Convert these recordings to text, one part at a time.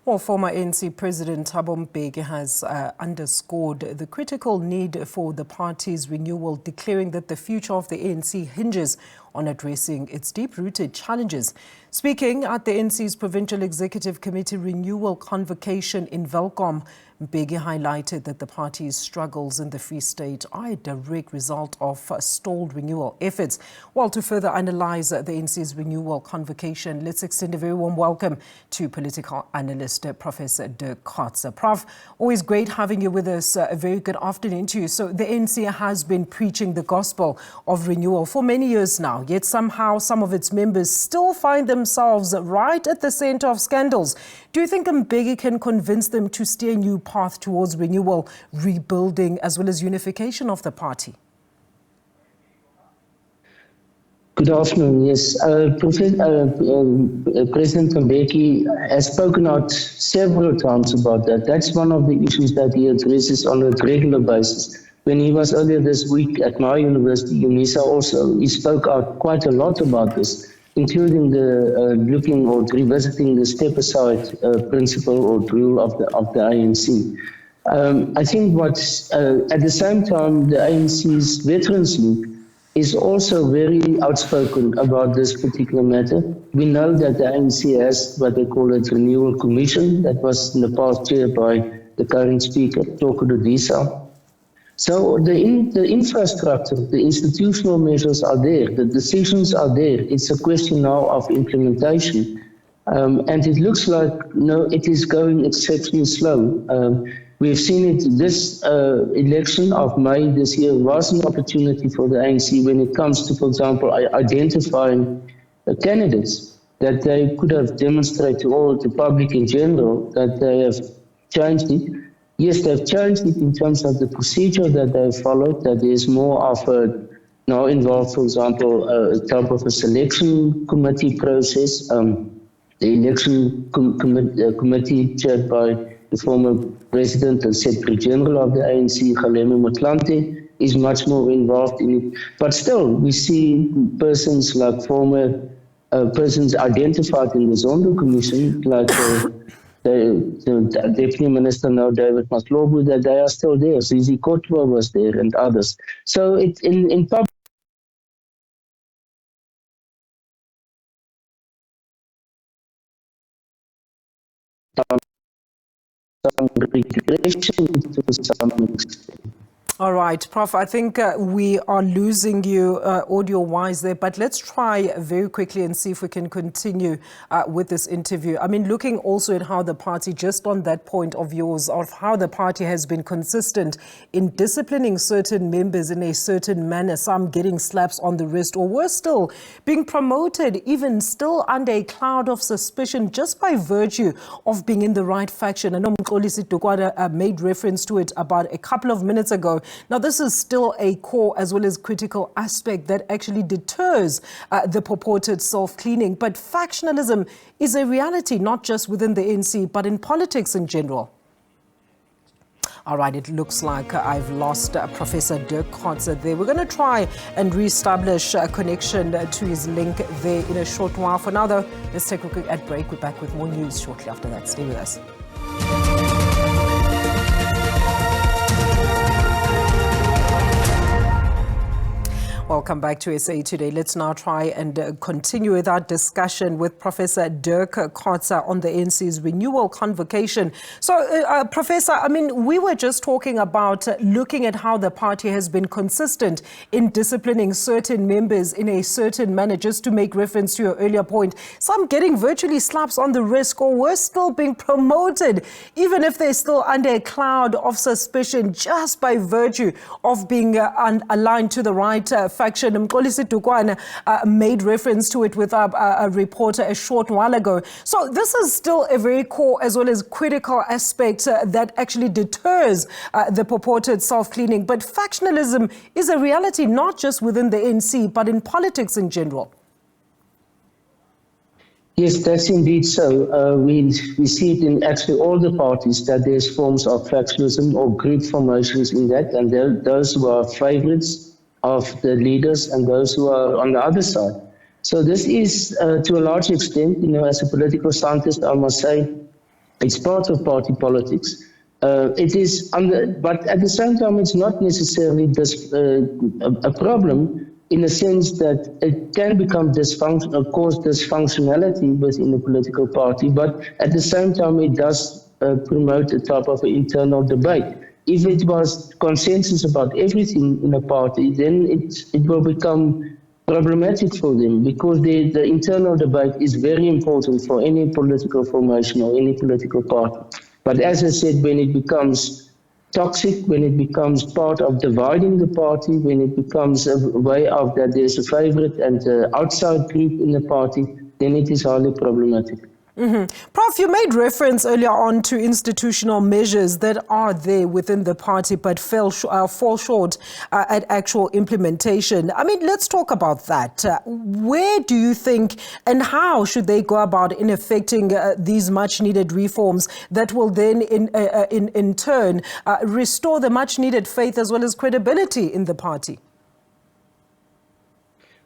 Well, former ANC President Thabo Mbeki has underscored the critical need for the party's renewal, declaring that the future of the ANC hinges on addressing its deep-rooted challenges. Speaking at the ANC's Provincial Executive Committee Renewal Convocation in Welkom, Mbeki highlighted that the party's struggles in the Free State are a direct result of stalled renewal efforts. While to further analyze the ANC's Renewal Convocation, let's extend a very warm welcome to political analyst Professor Dirk Kotze. Prof, always great having you with us. A very good afternoon to you. So the ANC has been preaching the gospel of renewal for many years now, yet somehow some of its members still find themselves right at the center of scandals. Do you think Mbeki can convince them to steer a new path towards renewal, rebuilding, as well as unification of the party? Good afternoon. Yes, President Mbeki has spoken out several times about that. That's one of the issues that he addresses on a regular basis. When he was earlier this week at my university, UNISA also, he spoke out quite a lot about this, including the looking or revisiting the step-aside principle or rule of the ANC. I think at the same time, the ANC's Veterans League is also very outspoken about this particular matter. We know that the ANC has what they call a Renewal Commission that was in the past chaired by the current speaker, Dirk Kotze. So the infrastructure, the institutional measures are there, the decisions are there. It's a question now of implementation. And it looks like it is going exceptionally slow. We've seen it, this election of May this year was an opportunity for the ANC when it comes to, for example, identifying candidates that they could have demonstrated to all the public in general that they have changed it. Yes, they've changed it in terms of the procedure that they've followed, that there's more of a, now involved, for example, a type of a selection committee process. The election committee chaired by the former President and Secretary General of the ANC, Motlanthe, is much more involved in it. But still, we see persons like former persons identified in the Zondo Commission, like the Deputy Minister now, David Maslobu, that they are still there. Zizi Kotwa was there and others. So it in public some regression to some extent. All right, Prof, I think we are losing you audio-wise there, but let's try very quickly and see if we can continue with this interview. I mean, looking also at how the party, just on that point of yours, of how the party has been consistent in disciplining certain members in a certain manner, some getting slaps on the wrist, or worse still, being promoted, even still under a cloud of suspicion, just by virtue of being in the right faction. I know Mkolisi made reference to it about a couple of minutes ago. Now, this is still a core as well as critical aspect that actually deters the purported self-cleaning. But factionalism is a reality, not just within the ANC, but in politics in general. All right, it looks like I've lost Professor Dirk Kotze there. We're going to try and reestablish a connection to his link there in a short while. For now, though, let's take a quick ad break. We're back with more news shortly after that. Stay with us. Welcome back to SA Today. Let's now try and continue with our discussion with Professor Dirk Kotze on the ANC's Renewal Convocation. So, Professor, I mean, we were just talking about looking at how the party has been consistent in disciplining certain members in a certain manner, just to make reference to your earlier point. Some getting virtually slaps on the wrist, or worse still, being promoted, even if they're still under a cloud of suspicion, just by virtue of being aligned to the right faction. Mkolisi made reference to it with a reporter a short while ago. So this is still a very core as well as critical aspect that actually deters the purported self-cleaning. But factionalism is a reality not just within the ANC, but in politics in general. Yes, that's indeed so. We see it in actually all the parties that there's forms of factionalism or group formations in that, and those who are favorites of the leaders and those who are on the other side. So this is, to a large extent, as a political scientist, I must say, It's part of party politics. It is, but at the same time, it's not necessarily a problem in the sense that it can become cause dysfunctionality within the political party, but at the same time, it does promote a type of internal debate. If it was consensus about everything in a party, then it will become problematic for them, because the internal debate is very important for any political formation or any political party. But as I said, when it becomes toxic, when it becomes part of dividing the party, when it becomes a way of that there's a favorite and an outside group in the party, then it is highly problematic. Prof, you made reference earlier on to institutional measures that are there within the party but fall short at actual implementation. I mean, let's talk about that. Where do you think and how should they go about in effecting these much-needed reforms that will then, in turn, restore the much-needed faith as well as credibility in the party?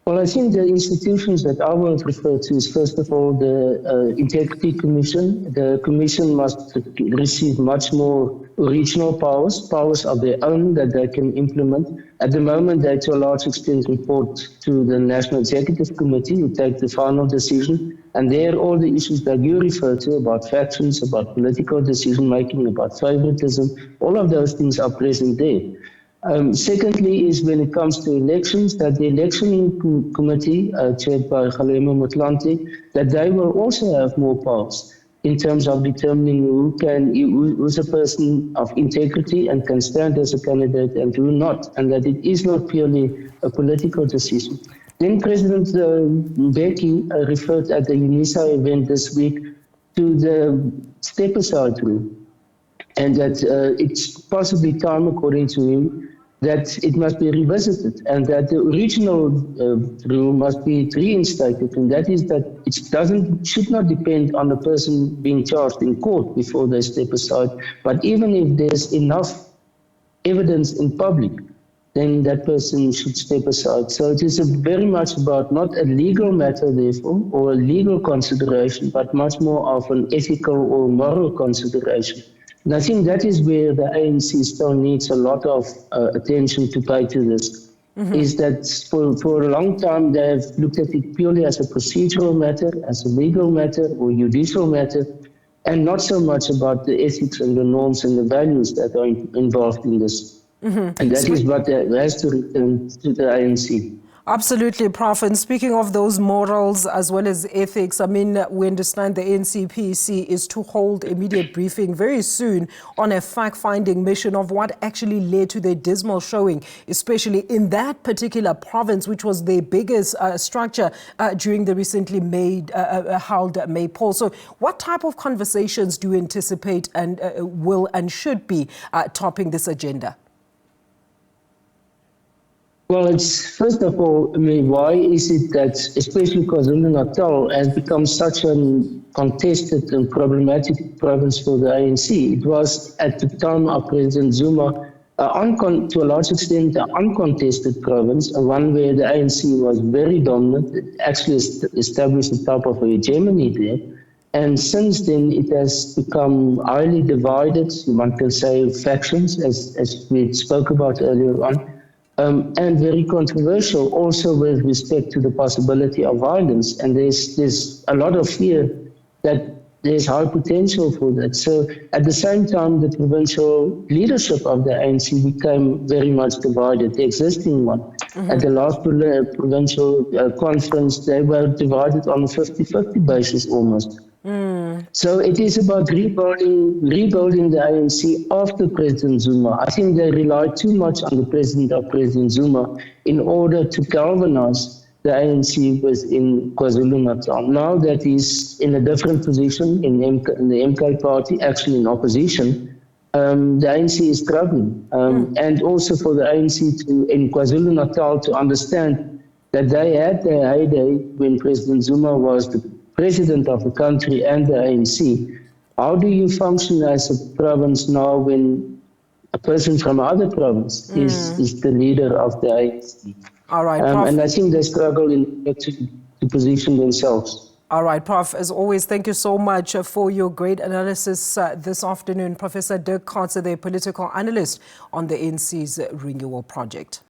Well, I think the institutions that I will refer to is, first of all, the Integrity Commission. The Commission must receive much more regional powers of their own that they can implement. At the moment, they to a large extent report to the National Executive Committee, who take the final decision. And there, all the issues that you refer to about factions, about political decision-making, about favoritism, all of those things are present there. Secondly is when it comes to elections, that the election committee, chaired by Kgalema Motlanthe, that they will also have more powers in terms of determining who's a person of integrity and can stand as a candidate and who not, and that it is not purely a political decision. Then President Mbeki referred at the UNISA event this week to the step-aside rule, and that it's possibly time, according to him, that it must be revisited, and that the original rule must be reinstated, and that is that it should not depend on the person being charged in court before they step aside, but even if there's enough evidence in public, then that person should step aside. So it is very much about not a legal matter, therefore, or a legal consideration, but much more of an ethical or moral consideration. And I think that is where the ANC still needs a lot of attention to pay to this, is that for a long time they have looked at it purely as a procedural matter, as a legal matter or judicial matter, and not so much about the ethics and the norms and the values that are involved in this. And that is what has to return to the ANC. Absolutely, Prof. And speaking of those morals as well as ethics, I mean, we understand the ANC PEC is to hold immediate briefing very soon on a fact-finding mission of what actually led to their dismal showing, especially in that particular province, which was their biggest structure during the recently held May poll. So what type of conversations do you anticipate and will and should be topping this agenda? Well, it's first of all, I mean, why is it that, especially KwaZulu-Natal, has become such a contested and problematic province for the ANC? It was at the time of President Zuma, to a large extent, an uncontested province, one where the ANC was very dominant. It actually established a type of a hegemony there. And since then, it has become highly divided, one can say factions, as we spoke about earlier on. And very controversial also with respect to the possibility of violence. And there's a lot of fear that there's high potential for that. So at the same time, the provincial leadership of the ANC became very much divided, the existing one. At the last provincial conference, they were divided on a 50-50 basis almost. So it is about rebuilding the ANC after President Zuma. I think they relied too much on the president of President Zuma in order to galvanize the ANC within KwaZulu-Natal. Now that he's in a different position in the MK party, actually in opposition, the ANC is struggling. And also for the ANC in KwaZulu-Natal to understand that they had their heyday when President Zuma was the president of the country and the ANC. How do you function as a province now when a person from another province is the leader of the ANC? All right, and I think they struggle to position themselves. All right, Prof, as always, thank you so much for your great analysis this afternoon. Professor Dirk Kotze, the political analyst on the ANC's Renewal Project.